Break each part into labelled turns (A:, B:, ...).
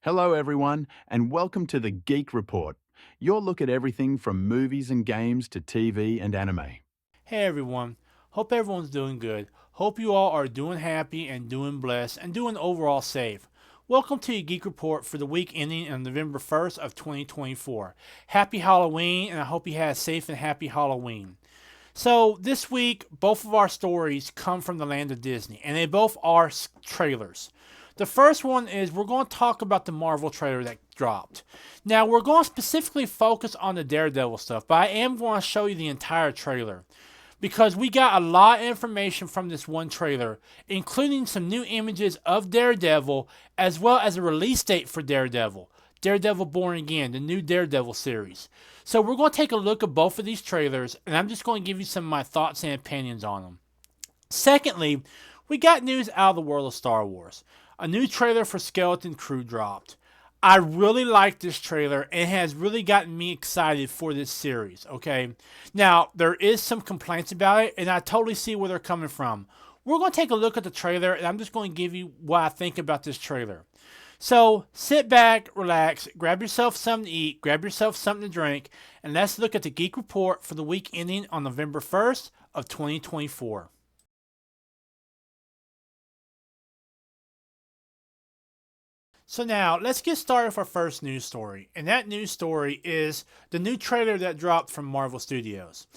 A: Hello, everyone, and welcome to the Geek Report, your look at everything from movies and games to TV and anime.
B: Hey everyone, hope everyone's doing good. Hope you all are doing happy and doing blessed and doing overall safe. Welcome to your Geek Report for the week ending on November 1st of 2024. Happy Halloween, and I hope you had a safe and happy Halloween. So this week, both of our stories come from the land of Disney, and they both are trailers. The first one is we're going to talk about the Marvel trailer that dropped. Now, we're going to specifically focus on the Daredevil stuff, but I am going to show you the entire trailer because we got a lot of information from this one trailer, including some new images of Daredevil as well as a release date for Daredevil. Daredevil Born Again, the new Daredevil series. So we're going to take a look at both of these trailers, and I'm just going to give you some of my thoughts and opinions on them. Secondly, we got news out of the world of Star Wars. A new trailer for Skeleton Crew dropped. I really like this trailer and it has really gotten me excited for this series, okay? Now, there is some complaints about it, and I totally see where they're coming from. We're going to take a look at the trailer, and I'm just going to give you what I think about this trailer. So, sit back, relax, grab yourself something to eat, grab yourself something to drink, and let's look at the Geek Report for the week ending on November 1st of 2024. So now, let's get started with our first news story. And that news story is the new trailer that dropped from Marvel Studios.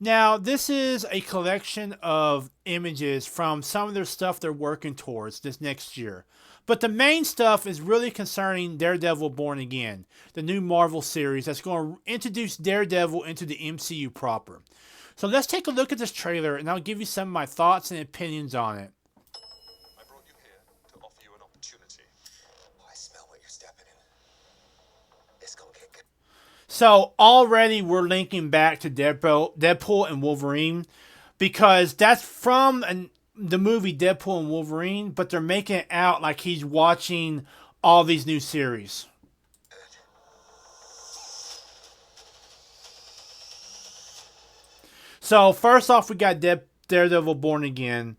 B: Now, this is a collection of images from some of their stuff they're working towards this next year. But the main stuff is really concerning Daredevil Born Again, the new Marvel series that's going to introduce Daredevil into the MCU proper. So let's take a look at this trailer and I'll give you some of my thoughts and opinions on it.
C: I brought you here to offer you an opportunity. Oh, I smell what you're stepping in. It's gonna get good.
B: So already we're linking back to Deadpool and Wolverine because that's from the movie Deadpool and Wolverine, but they're making it out like he's watching all these new series. So first off, we got Daredevil Born Again.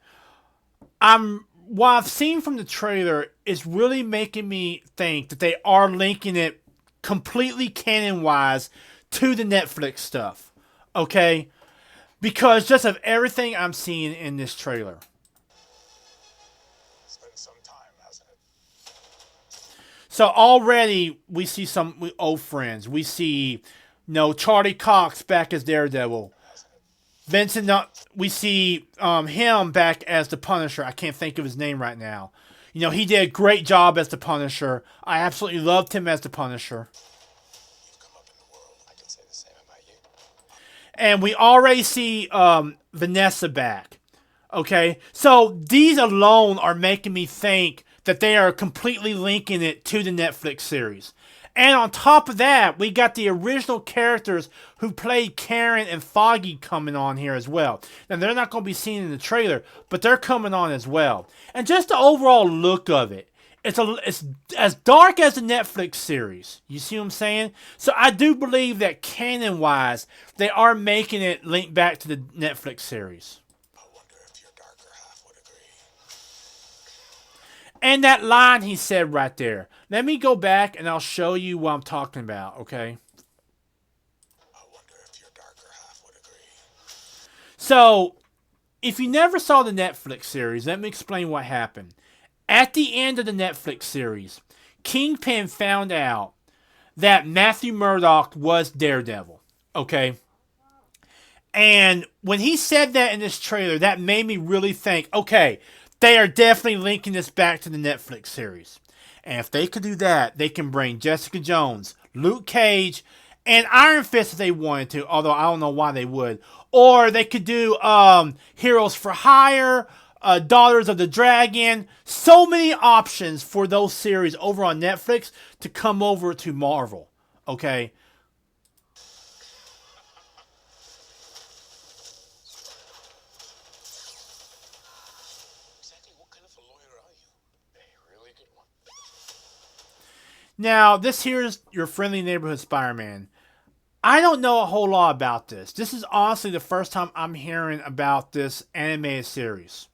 B: What I've seen from the trailer is really making me think that they are linking it completely canon wise to the Netflix stuff. Okay? Because just of everything I'm seeing in this trailer.
C: It's been some time, hasn't it?
B: So already we see some old friends. We see, Charlie Cox back as Daredevil. Vincent, we see him back as the Punisher. I can't think of his name right now. He did a great job as the Punisher. I absolutely loved him as the Punisher.
C: You've come up in the world. I can say the same about you.
B: And we already see Vanessa back. Okay? So these alone are making me think that they are completely linking it to the Netflix series. And on top of that, we got the original characters who played Karen and Foggy coming on here as well. Now, they're not going to be seen in the trailer, but they're coming on as well. And just the overall look of it, it's as dark as the Netflix series. You see what I'm saying? So I do believe that canon-wise, they are making it link back to the Netflix series.
C: I wonder if your darker half would agree.
B: And that line he said right there. Let me go back and I'll show you what I'm talking about, okay?
C: I wonder if your darker half would agree.
B: So, if you never saw the Netflix series, let me explain what happened. At the end of the Netflix series, Kingpin found out that Matthew Murdock was Daredevil, okay? And when he said that in this trailer, that made me really think, okay, they are definitely linking this back to the Netflix series. And if they could do that, they can bring Jessica Jones, Luke Cage, and Iron Fist if they wanted to, although I don't know why they would. Or they could do Heroes for Hire, Daughters of the Dragon. So many options for those series over on Netflix to come over to Marvel. Okay?
C: Exactly what kind of a lawyer are you? A really good one.
B: Now, this here is your friendly neighborhood Spider-Man. I don't know a whole lot about this. This is honestly the first time I'm hearing about this animated series.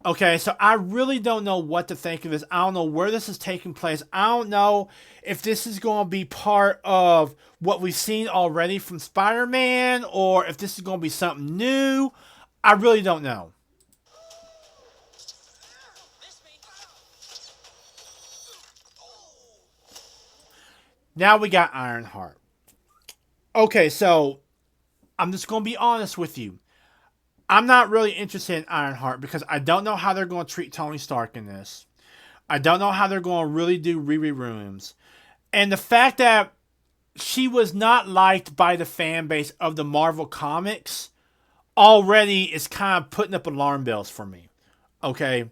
B: Okay, so I really don't know what to think of this. I don't know where this is taking place. I don't know if this is going to be part of what we've seen already from Spider-Man or if this is going to be something new. I really don't know. Now we got Ironheart. Okay, so I'm just going to be honest with you. I'm not really interested in Ironheart because I don't know how they're going to treat Tony Stark in this. I don't know how they're going to really do Riri Williams. And the fact that she was not liked by the fan base of the Marvel Comics already is kind of putting up alarm bells for me. Okay?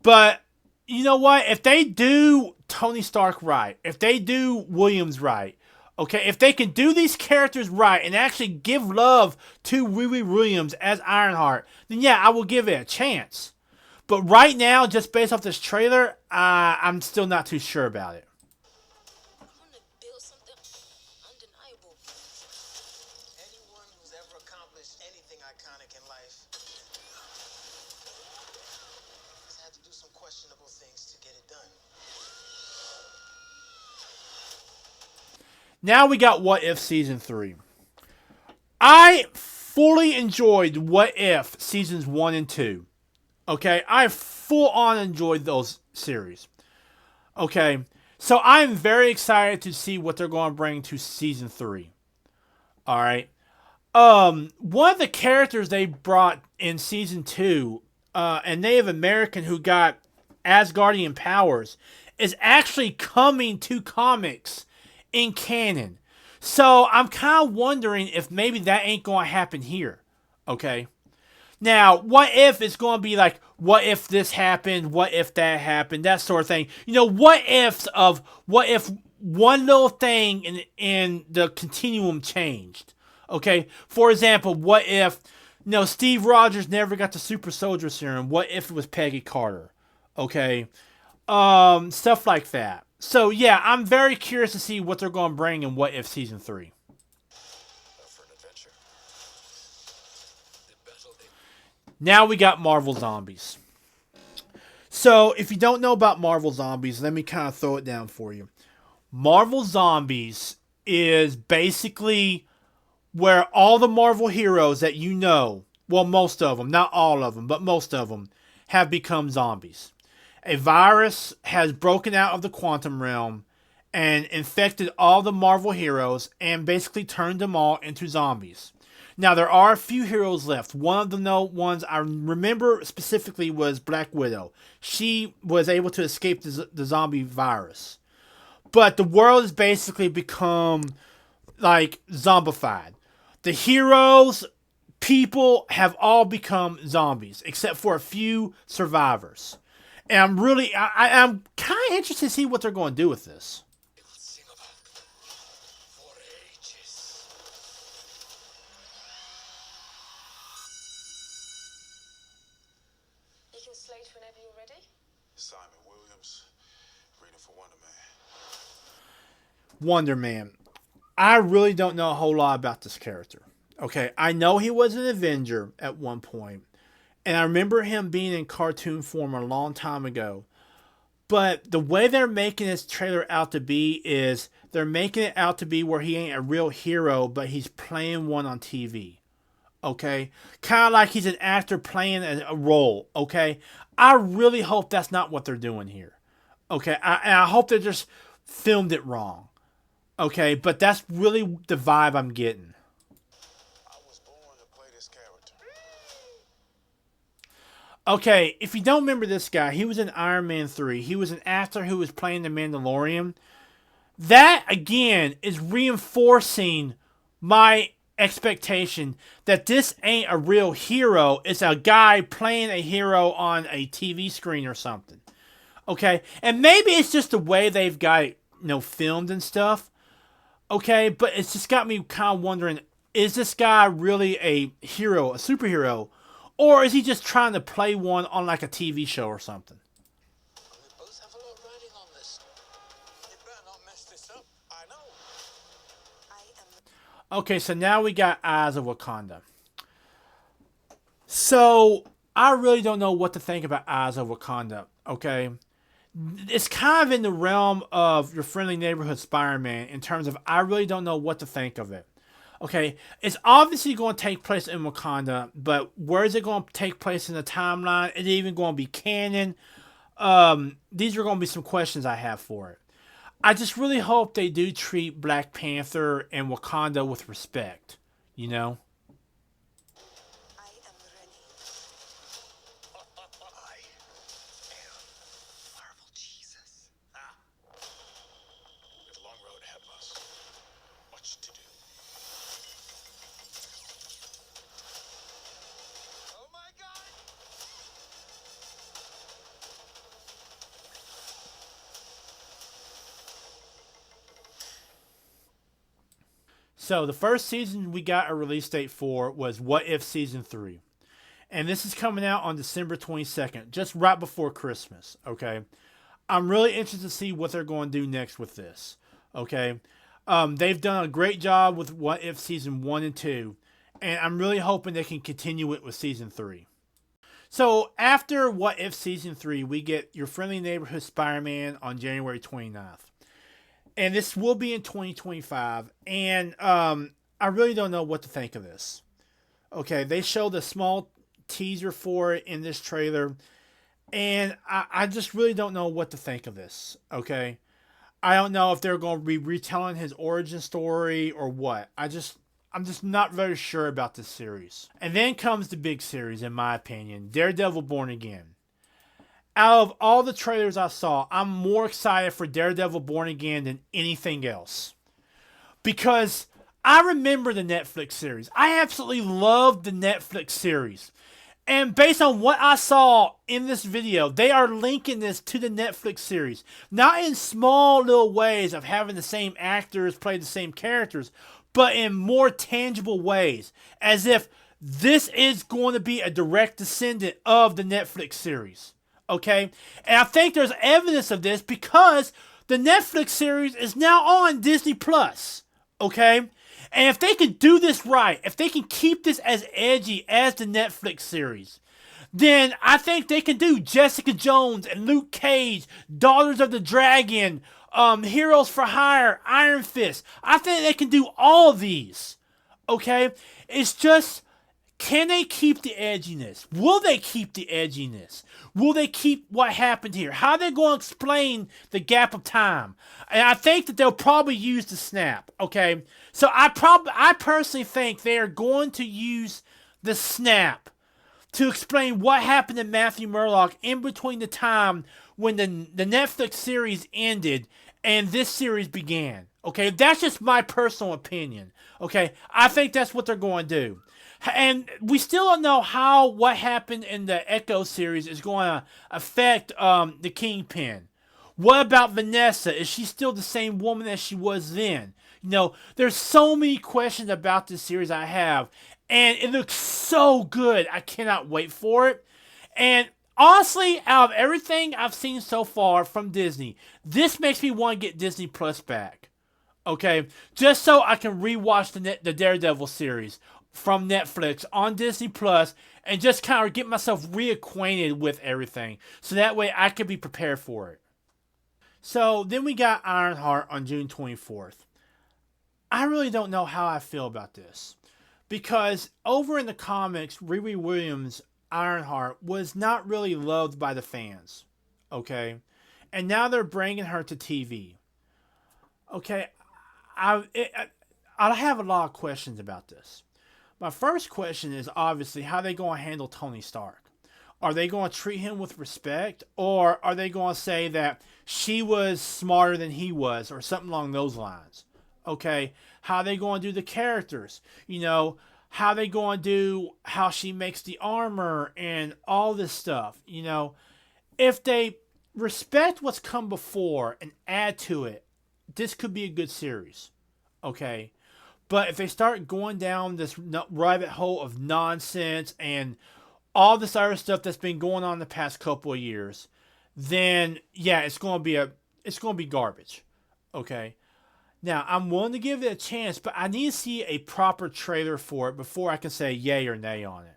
B: But you know what? If they do Tony Stark right, if they do Williams right, okay, if they can do these characters right and actually give love to Riri Williams as Ironheart, then yeah, I will give it a chance. But right now, just based off this trailer, I'm still not too sure about it.
D: I'm gonna build something undeniable.
E: Anyone who's ever accomplished anything iconic in life has had to do some questionable things to get it done.
B: Now we got What If Season 3. I fully enjoyed What If Seasons 1 and 2. Okay, I full on enjoyed those series. Okay, so I'm very excited to see what they're going to bring to Season 3. Alright. One of the characters they brought in Season 2, a Native American who got Asgardian powers, is actually coming to comics in canon. So I'm kind of wondering if maybe that ain't going to happen here. Okay. Now, what if it's going to be like, what if this happened? What if that happened? That sort of thing. You know, what ifs of what if one little thing in the continuum changed? Okay. For example, what if, Steve Rogers never got the super soldier serum? What if it was Peggy Carter? Okay. Stuff like that. So yeah, I'm very curious to see what they're going to bring in What If Season 3.
C: For an adventure. The battle they
B: Now we got Marvel Zombies. So if you don't know about Marvel Zombies, let me kind of throw it down for you. Marvel Zombies is basically where all the Marvel heroes that you know, well, most of them, not all of them, but most of them, have become zombies. A virus has broken out of the quantum realm and infected all the Marvel heroes and basically turned them all into zombies. Now, there are a few heroes left. One of the ones I remember specifically was Black Widow. She was able to escape the zombie virus. But the world has basically become like zombified. The heroes, people have all become zombies, except for a few survivors. And I'm kind of interested to see what they're going to do with this.
C: will sing about for ages.
D: You can slate whenever you're ready.
C: Simon Williams, reading for Wonder Man.
B: Wonder Man. I really don't know a whole lot about this character. Okay, I know he was an Avenger at one point, and I remember him being in cartoon form a long time ago. But the way they're making this trailer out to be is they're making it out to be where he ain't a real hero, but he's playing one on TV. Okay? Kind of like he's an actor playing a role. Okay? I really hope that's not what they're doing here. Okay? I hope they just filmed it wrong. Okay? But that's really the vibe I'm getting.
C: I was born to play this character.
B: Okay, if you don't remember this guy, he was in Iron Man 3. He was an actor who was playing the Mandalorian. That, again, is reinforcing my expectation that this ain't a real hero. It's a guy playing a hero on a TV screen or something. Okay? And maybe it's just the way they've got it, filmed and stuff. Okay? But it's just got me kind of wondering, is this guy really a hero, a superhero? Or is he just trying to play one on like a TV show or something?
E: We both have a lot riding on this.
C: You better not mess this up. I know.
D: I am.
B: Okay, so now we got Eyes of Wakanda. So I really don't know what to think about Eyes of Wakanda, okay? It's kind of in the realm of your friendly neighborhood Spider-Man in terms of I really don't know what to think of it. Okay, it's obviously going to take place in Wakanda, but where is it going to take place in the timeline? Is it even going to be canon? These are going to be some questions I have for it. I just really hope they do treat Black Panther and Wakanda with respect, you know?
D: I am ready.
C: I am Marvel Jesus. Ah. We have a long road ahead of us. Much to do. Oh my God!
B: So the first season we got a release date for was What If Season 3. And this is coming out on December 22nd, just right before Christmas, okay? I'm really interested to see what they're going to do next with this, okay? They've done a great job with What If Season 1 and 2, and I'm really hoping they can continue it with Season 3. So after What If Season 3, we get Your Friendly Neighborhood Spider-Man on January 29th. And this will be in 2025, and I really don't know what to think of this. Okay, they showed a small teaser for it in this trailer, and I just really don't know what to think of this. Okay, I don't know if they're going to be retelling his origin story or what. I'm just not very sure about this series. And then comes the big series, in my opinion, Daredevil Born Again. Out of all the trailers I saw, I'm more excited for Daredevil Born Again than anything else. Because I remember the Netflix series. I absolutely loved the Netflix series. And based on what I saw in this video, they are linking this to the Netflix series. Not in small little ways of having the same actors play the same characters, but in more tangible ways. As if this is going to be a direct descendant of the Netflix series. Okay? And I think there's evidence of this because the Netflix series is now on Disney Plus. Okay? And if they can do this right, if they can keep this as edgy as the Netflix series, then I think they can do Jessica Jones and Luke Cage, Daughters of the Dragon, Heroes for Hire, Iron Fist. I think they can do all of these. Okay? It's just, can they keep the edginess? Will they keep the edginess? Will they keep what happened here? How are they going to explain the gap of time? And I think that they'll probably use the snap, okay? So I personally think they are going to use the snap to explain what happened to Matthew Murdock in between the time when the Netflix series ended and this series began, okay? That's just my personal opinion, okay? I think that's what they're going to do. And we still don't know how what happened in the Echo series is going to affect the Kingpin. What about Vanessa? Is she still the same woman as she was then? You know, there's so many questions about this series I have. And it looks so good. I cannot wait for it. And honestly, out of everything I've seen so far from Disney, this makes me want to get Disney Plus back. Okay? Just so I can rewatch the Daredevil series from Netflix on Disney Plus and just kind of get myself reacquainted with everything. So that way I can be prepared for it. So then we got Ironheart on June 24th. I really don't know how I feel about this. Because over in the comics, Riri Williams' Ironheart was not really loved by the fans. Okay? And now they're bringing her to TV. Okay? I have a lot of questions about this. My first question is obviously how they going to handle Tony Stark. Are they going to treat him with respect? Or are they going to say that she was smarter than he was or something along those lines? Okay, how are they going to do the characters? You know, how are they going to do how she makes the armor and all this stuff? You know, if they respect what's come before and add to it, this could be a good series. Okay, but if they start going down this rabbit hole of nonsense and all this other stuff that's been going on the past couple of years, then yeah, it's going to be garbage. Okay. Now, I'm willing to give it a chance, but I need to see a proper trailer for it before I can say yay or nay on it.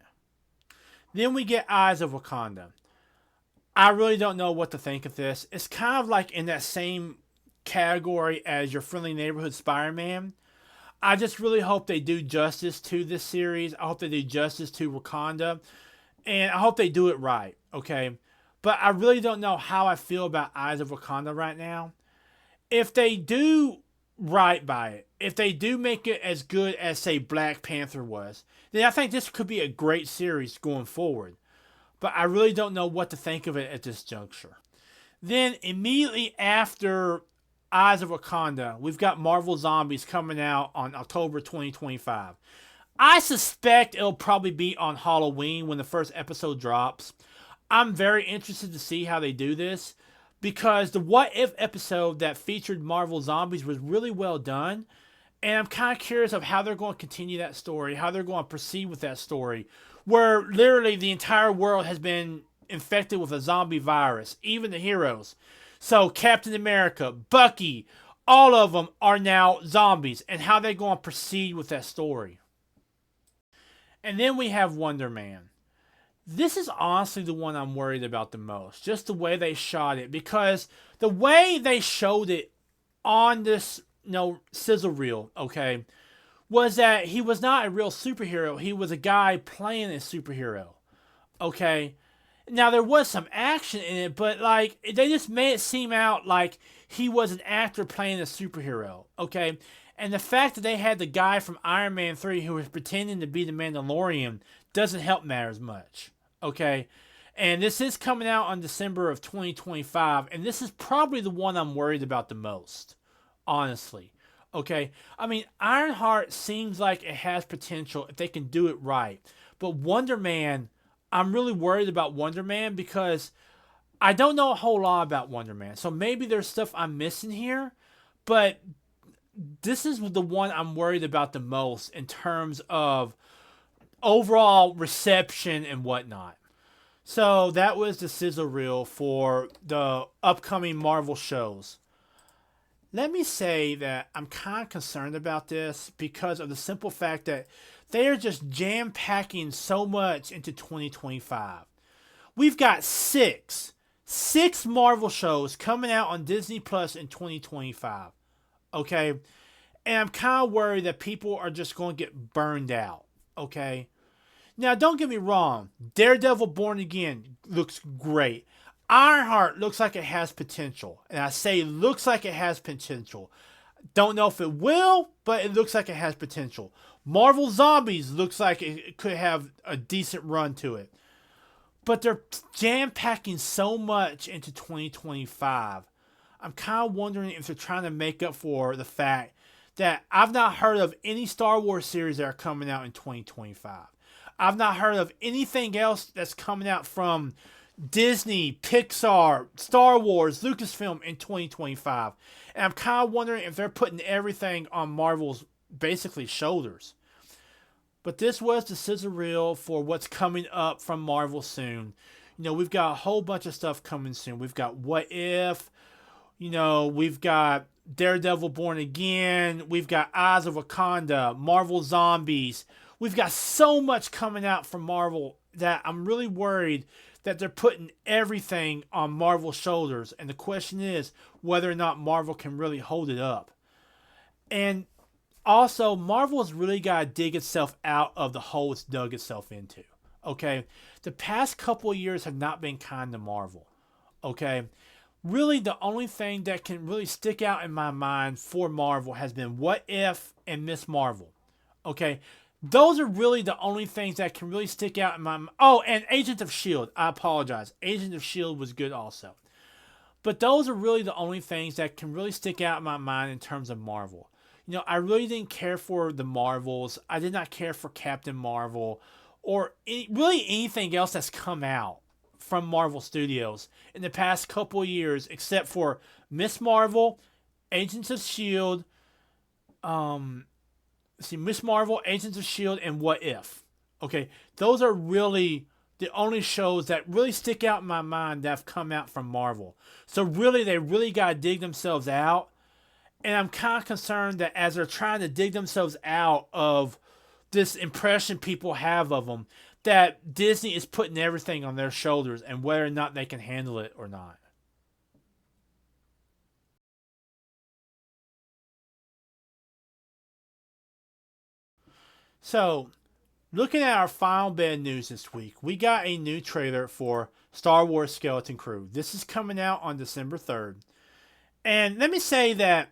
B: Then we get Eyes of Wakanda. I really don't know what to think of this. It's kind of like in that same category as your Friendly Neighborhood Spider-Man. I just really hope they do justice to this series. I hope they do justice to Wakanda. And I hope they do it right, okay? But I really don't know how I feel about Eyes of Wakanda right now. If they do right by it, if they do make it as good as, say, Black Panther was, then I think this could be a great series going forward. But I really don't know what to think of it at this juncture. Then immediately after Eyes of Wakanda, we've got Marvel Zombies coming out on October 2025. I suspect it'll probably be on Halloween when the first episode drops. I'm very interested to see how they do this because the What If episode that featured Marvel Zombies was really well done. And I'm kind of curious of how they're going to continue that story, how they're going to proceed with that story, where literally the entire world has been infected with a zombie virus, even the heroes. So Captain America, Bucky, all of them are now zombies, and how they're going to proceed with that story. And then we have Wonder Man. This is honestly the one I'm worried about the most, just the way they shot it, because the way they showed it on this sizzle reel, okay, was that he was not a real superhero. He was a guy playing a superhero, okay. Now there was some action in it, but like they just made it seem out like he was an actor playing a superhero, okay. And the fact that they had the guy from Iron Man 3 who was pretending to be the Mandalorian doesn't help matters much, okay. And this is coming out on December of 2025, and this is probably the one I'm worried about the most, honestly. Okay, I mean, Ironheart seems like it has potential if they can do it right. But Wonder Man, I'm really worried about Wonder Man because I don't know a whole lot about Wonder Man. So maybe there's stuff I'm missing here. But this is the one I'm worried about the most in terms of overall reception and whatnot. So that was the sizzle reel for the upcoming Marvel shows. Let me say that I'm kind of concerned about this because of the simple fact that they are just jam-packing so much into 2025. We've got six Marvel shows coming out on Disney Plus in 2025. Okay? And I'm kind of worried that people are just going to get burned out. Okay? Now, don't get me wrong. Daredevil Born Again looks great. Ironheart looks like it has potential. And I say looks like it has potential. Don't know if it will, but it looks like it has potential. Marvel Zombies looks like it could have a decent run to it. But they're jam-packing so much into 2025. I'm kind of wondering if they're trying to make up for the fact that I've not heard of any Star Wars series that are coming out in 2025. I've not heard of anything else that's coming out from Disney, Pixar, Star Wars, Lucasfilm in 2025. And I'm kind of wondering if they're putting everything on Marvel's basically shoulders. But this was the sizzle reel for what's coming up from Marvel soon. We've got a whole bunch of stuff coming soon. We've got What If, we've got Daredevil Born Again, we've got Eyes of Wakanda, Marvel Zombies. We've got so much coming out from Marvel that I'm really worried that they're putting everything on Marvel's shoulders. And the question is whether or not Marvel can really hold it up. And also, Marvel has really got to dig itself out of the hole it's dug itself into. Okay? The past couple of years have not been kind to Marvel. Okay? Really, the only thing that can really stick out in my mind for Marvel has been What If and Miss Marvel. Okay? Those are really the only things that can really stick out in my mind. Oh, and Agent of S.H.I.E.L.D. I apologize. Agent of S.H.I.E.L.D. was good also. But those are really the only things that can really stick out in my mind in terms of Marvel. I really didn't care for the Marvels. I did not care for Captain Marvel or really anything else that's come out from Marvel Studios in the past couple of years, except for Miss Marvel, Agents of S.H.I.E.L.D., Miss Marvel, Agents of S.H.I.E.L.D., and What If. Okay, those are really the only shows that really stick out in my mind that have come out from Marvel. So really, they really got to dig themselves out. And I'm kind of concerned that as they're trying to dig themselves out of this impression people have of them, that Disney is putting everything on their shoulders and whether or not they can handle it or not. So, looking at our final bit of news this week, we got a new trailer for Star Wars Skeleton Crew. This is coming out on December 3rd. And let me say that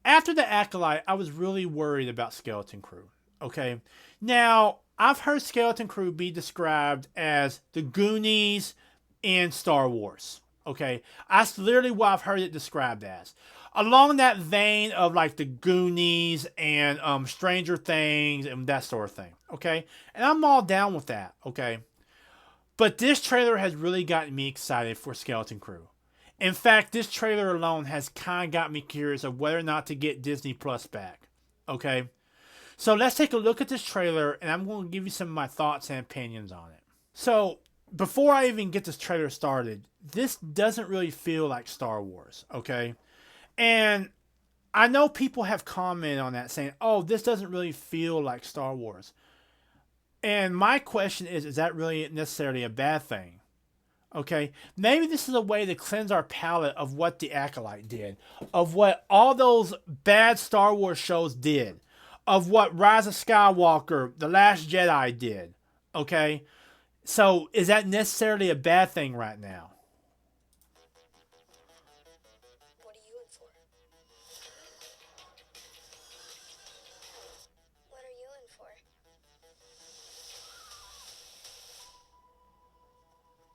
B: after the Acolyte, I was really worried about Skeleton Crew. Okay? Now, I've heard Skeleton Crew be described as the Goonies in Star Wars. Okay? That's literally what I've heard it described as. Along that vein of like the Goonies and Stranger Things and that sort of thing. Okay? And I'm all down with that. Okay? But this trailer has really gotten me excited for Skeleton Crew. In fact, this trailer alone has kind of got me curious of whether or not to get Disney Plus back. Okay? So let's take a look at this trailer, and I'm going to give you some of my thoughts and opinions on it. So, before I even get this trailer started, this doesn't really feel like Star Wars, okay? And I know people have commented on that saying, oh, this doesn't really feel like Star Wars. And my question is that really necessarily a bad thing? Okay, maybe this is a way to cleanse our palate of what The Acolyte did, of what all those bad Star Wars shows did, of what Rise of Skywalker, The Last Jedi did. Okay, so is that necessarily a bad thing right now?
D: What are you in for? What are you in for?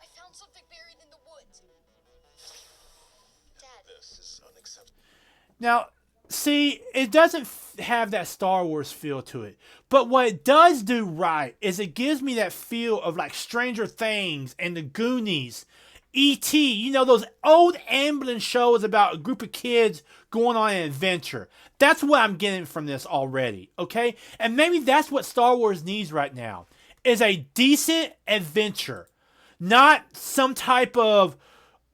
D: I found something buried in the woods. Dad.
C: This is unacceptable.
B: Now, see, it doesn't have that Star Wars feel to it. But what it does do right is it gives me that feel of like Stranger Things and the Goonies, E.T., you know, those old Amblin shows about a group of kids going on an adventure. That's what I'm getting from this already, okay? And maybe that's what Star Wars needs right now, is a decent adventure. Not some type of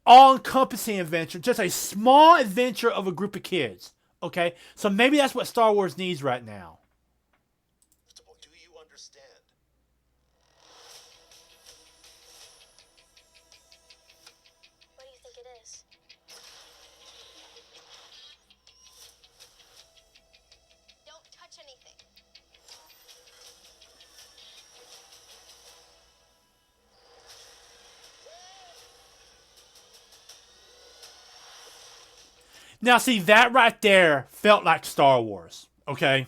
B: all-encompassing adventure, just a small adventure of a group of kids. Okay, so maybe that's what Star Wars needs right now.
C: Do you understand?
D: What do you think it is? Don't touch anything.
B: Now, see, that right there felt like Star Wars. Okay.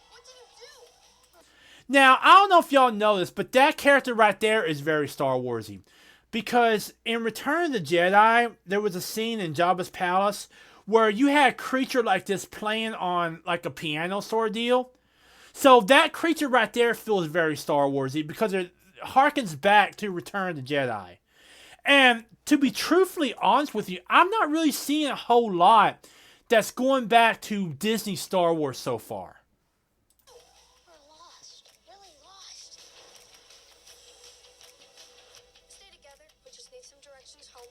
D: What did you do?
B: Now, I don't know if y'all know this, but that character right there is very Star Warsy. Because in Return of the Jedi, there was a scene in Jabba's palace where you had a creature like this playing on like a piano sort of deal. So that creature right there feels very Star Warsy because it harkens back to Return of the Jedi. And to be truthfully honest with you, I'm not really seeing a whole lot that's going back to Disney Star Wars so far.
D: We're lost. Really lost. Stay together. We just need some directions home.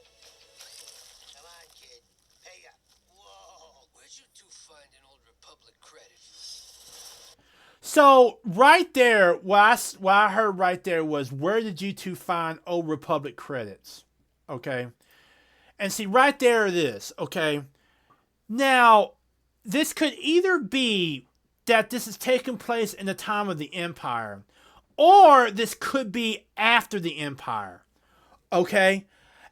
E: Come on, kid. Pay up. Whoa. Where'd you two find an old Republic credit?
B: So right there, what I heard right there was, where did you two find Old Republic credits? Okay. And see, right there it is. Okay. Now, this could either be that this is taking place in the time of the Empire, or this could be after the Empire. Okay.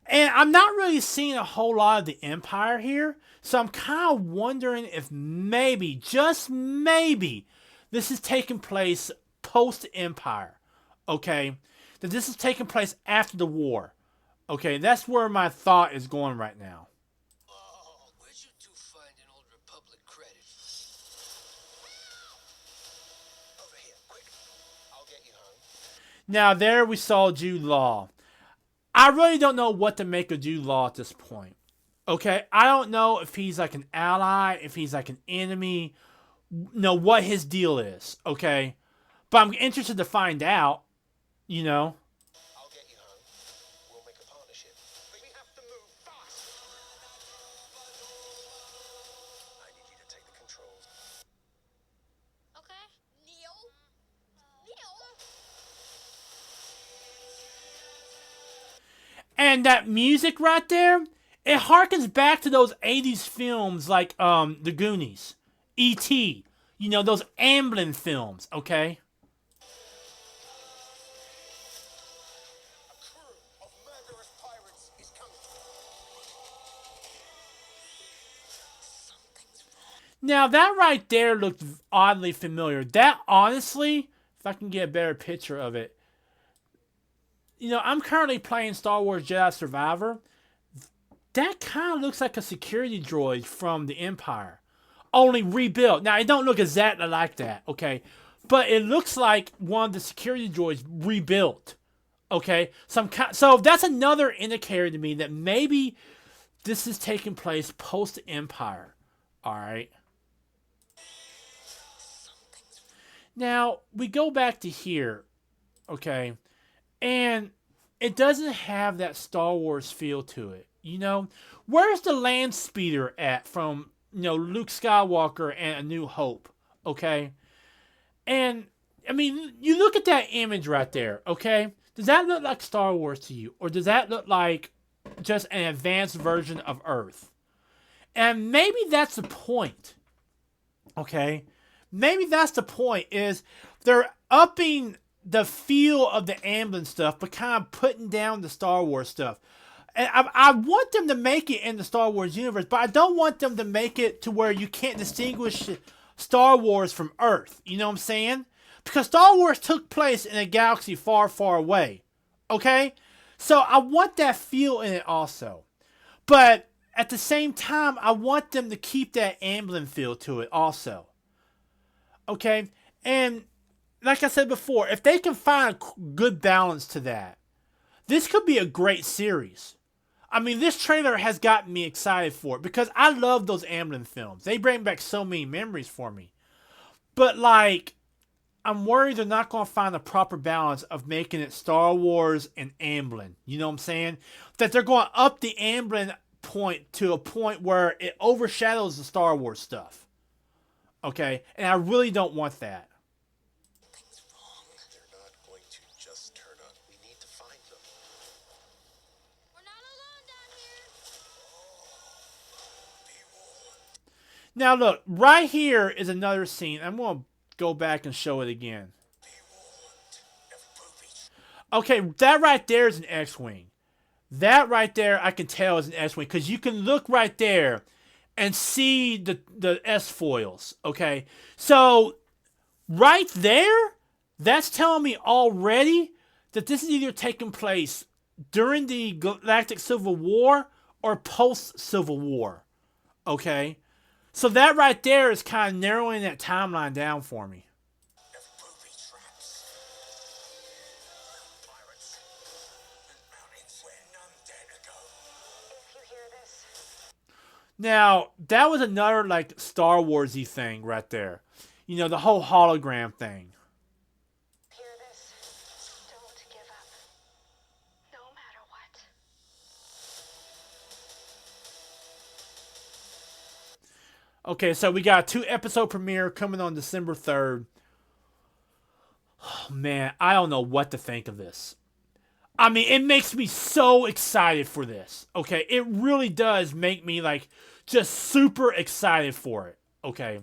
B: And I'm not really seeing a whole lot of the Empire here. So I'm kind of wondering if maybe, just maybe, this is taking place post-Empire, okay? That this is taking place after the war, okay? That's where my thought is going right now.
E: Oh, where'd you two find an old Republic credit?
C: Over here, quick. I'll get you hung.
B: Now, there we saw Jude Law. I really don't know what to make of Jude Law at this point, okay? I don't know if he's like an ally, if he's like an enemy, know what his deal is, okay? But I'm interested to find out, you know.
C: I'll get you hung. We'll make a partnership. But we have to move fast. I need you to take the controls.
D: Okay. Neil? Neil?
B: And that music right there, it harkens back to those 80s films like The Goonies, E.T., you know, those Amblin films, okay?
C: A crew of murderous pirates is coming.
B: Now, that right there looked oddly familiar. That, honestly, if I can get a better picture of it, you know, I'm currently playing Star Wars Jedi Survivor. That kind of looks like a security droid from the Empire, only rebuilt. Now, it don't look exactly like that, okay? But it looks like one of the security droids rebuilt, okay? So that's another indicator to me that maybe this is taking place post-Empire, all right? Now, we go back to here, okay? And it doesn't have that Star Wars feel to it, you know? Where's the land speeder at from, you know, Luke Skywalker and A New Hope, okay? And, I mean, you look at that image right there, okay? Does that look like Star Wars to you? Or does that look like just an advanced version of Earth? And maybe that's the point, okay? Maybe that's the point, is they're upping the feel of the Amblin stuff, but kind of putting down the Star Wars stuff. And I want them to make it in the Star Wars universe, but I don't want them to make it to where you can't distinguish Star Wars from Earth. You know what I'm saying? Because Star Wars took place in a galaxy far, far away. Okay? So I want that feel in it also. But at the same time, I want them to keep that Amblin feel to it also. Okay? And like I said before, if they can find a good balance to that, this could be a great series. I mean, this trailer has gotten me excited for it because I love those Amblin films. They bring back so many memories for me. But, like, I'm worried they're not going to find the proper balance of making it Star Wars and Amblin. You know what I'm saying? That they're going to up the Amblin point to a point where it overshadows the Star Wars stuff. Okay? And I really don't want that.
C: Something's wrong. They're not going to just turn up. We need to find them.
D: We're not alone down here.
C: Be warned.
B: Now, look, right here is another scene. I'm going to go back and show it again.
C: Be warned. Every booby.
B: Okay, that right there is an X-Wing. That right there, I can tell is an S-Wing. Because you can look right there and see the S-foils. Okay? So, right there, that's telling me already that this is either taking place during the Galactic Civil War or post-Civil War. Okay? So that right there is kind of narrowing that timeline down for me.
C: Every booby traps. Pirates. The mountains where none dare to go.
D: If you hear this,
B: Now, that was another, like, Star Wars-y thing right there. You know, the whole hologram thing.
D: hear this, don't give up. No matter what.
B: Okay, so we got a 2-episode premiere coming on December 3rd. Oh, man, I don't know what to think of this. I mean, it makes me so excited for this. Okay, it really does make me, like, just super excited for it. Okay,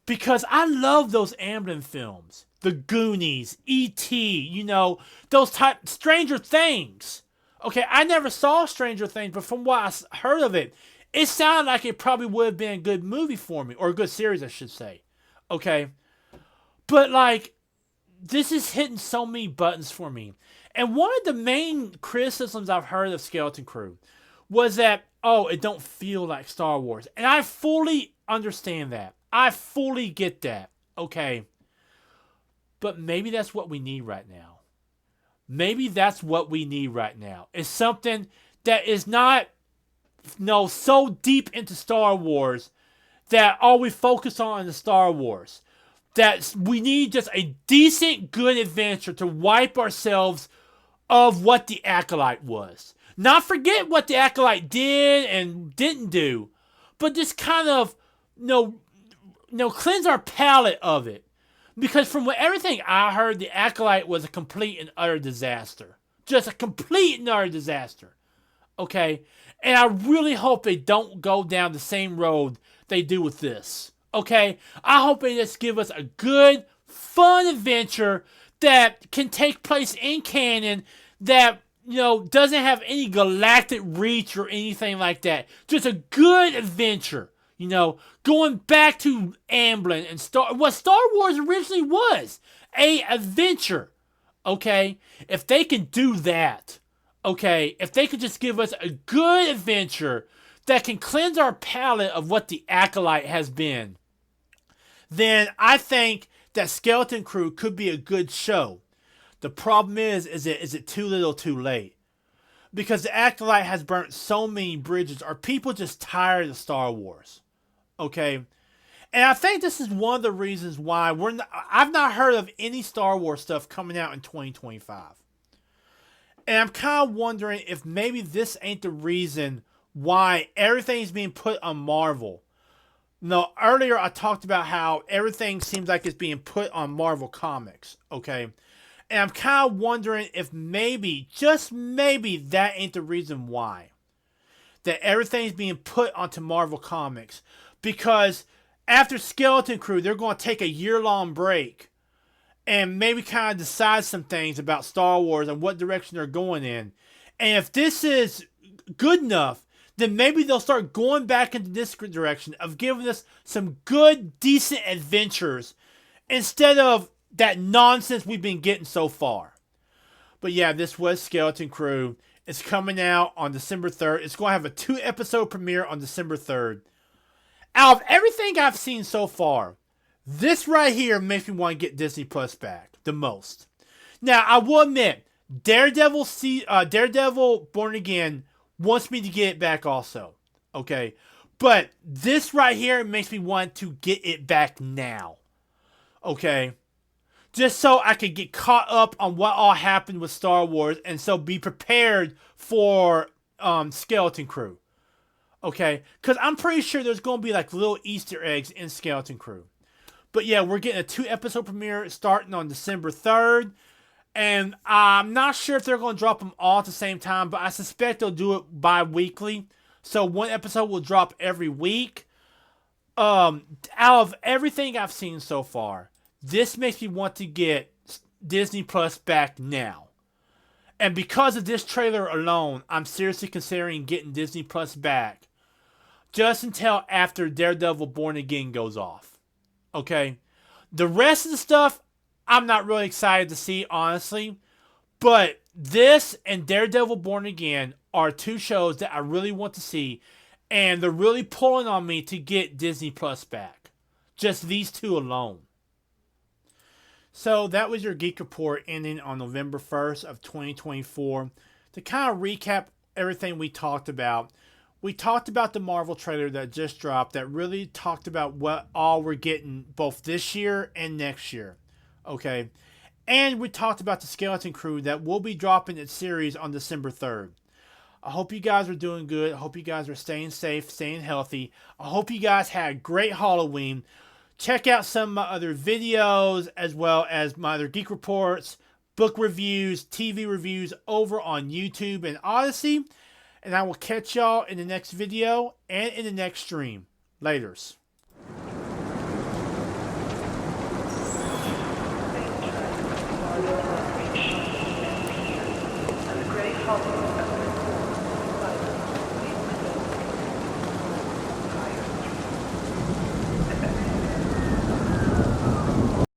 B: because I love those Amblin films. The Goonies, E.T., you know, those type Stranger Things. Okay, I never saw Stranger Things, but from what I heard of it, it sounded like it probably would have been a good movie for me, or a good series, I should say. Okay, but, like, this is hitting so many buttons for me. And one of the main criticisms I've heard of Skeleton Crew was that, oh, it don't feel like Star Wars. And I fully understand that. I fully get that. Okay. But maybe that's what we need right now. Maybe that's what we need right now. It's something that is not, so deep into Star Wars that all we focus on is Star Wars. That we need just a decent, good adventure to wipe ourselves of what the Acolyte was. Not forget what the Acolyte did and didn't do, but just kind of, cleanse our palate of it. Because from everything I heard, the Acolyte was a complete and utter disaster. Just a complete and utter disaster. Okay? And I really hope they don't go down the same road they do with this. Okay? I hope they just give us a good, fun adventure that can take place in canon that, doesn't have any galactic reach or anything like that. Just a good adventure. Going back to Amblin and what Star Wars originally was. A adventure. Okay? If they can do that, okay, if they could just give us a good adventure that can cleanse our palate of what the Acolyte has been, then I think that Skeleton Crew could be a good show. The problem is it too little too late? Because the Acolyte has burnt so many bridges. Are people just tired of Star Wars? Okay? And I think this is one of the reasons why I've not heard of any Star Wars stuff coming out in 2025. And I'm kind of wondering if maybe this ain't the reason why everything's being put on Marvel. No, earlier I talked about how everything seems like it's being put on Marvel Comics, okay? And I'm kind of wondering if maybe, just maybe, that ain't the reason why. That everything's being put onto Marvel Comics. Because after Skeleton Crew, they're going to take a year-long break and maybe kind of decide some things about Star Wars and what direction they're going in. And if this is good enough, then maybe they'll start going back into this direction of giving us some good, decent adventures instead of that nonsense we've been getting so far. But yeah, this was Skeleton Crew. It's coming out on December 3rd. It's going to have a 2-episode premiere on December 3rd. Out of everything I've seen so far, this right here makes me want to get Disney Plus back the most. Now, I will admit, Daredevil Born Again wants me to get it back also. Okay? But this right here makes me want to get it back now. Okay? Just so I could get caught up on what all happened with Star Wars and so be prepared for Skeleton Crew. Okay? Because I'm pretty sure there's going to be like little Easter eggs in Skeleton Crew. But yeah, we're getting a 2-episode premiere starting on December 3rd. And I'm not sure if they're going to drop them all at the same time, but I suspect they'll do it bi-weekly. So one episode will drop every week. Out of everything I've seen so far, this makes me want to get Disney Plus back now. And because of this trailer alone, I'm seriously considering getting Disney Plus back. Just until after Daredevil Born Again goes off. Okay? The rest of the stuff, I'm not really excited to see, honestly. But this and Daredevil Born Again are 2 shows that I really want to see. And they're really pulling on me to get Disney Plus back. Just these 2 alone. So that was your Geek Report ending on November 1st of 2024. To kind of recap everything we talked about. We talked about the Marvel trailer that just dropped that really talked about what all we're getting both this year and next year. Okay? And we talked about the Skeleton Crew that will be dropping its series on December 3rd. I hope you guys are doing good. I hope you guys are staying safe, staying healthy. I hope you guys had a great Halloween. Check out some of my other videos as well as my other Geek Reports, book reviews, TV reviews over on YouTube and Odyssey. And I will catch y'all in the next video and in the next stream. Laters.
F: The great hollow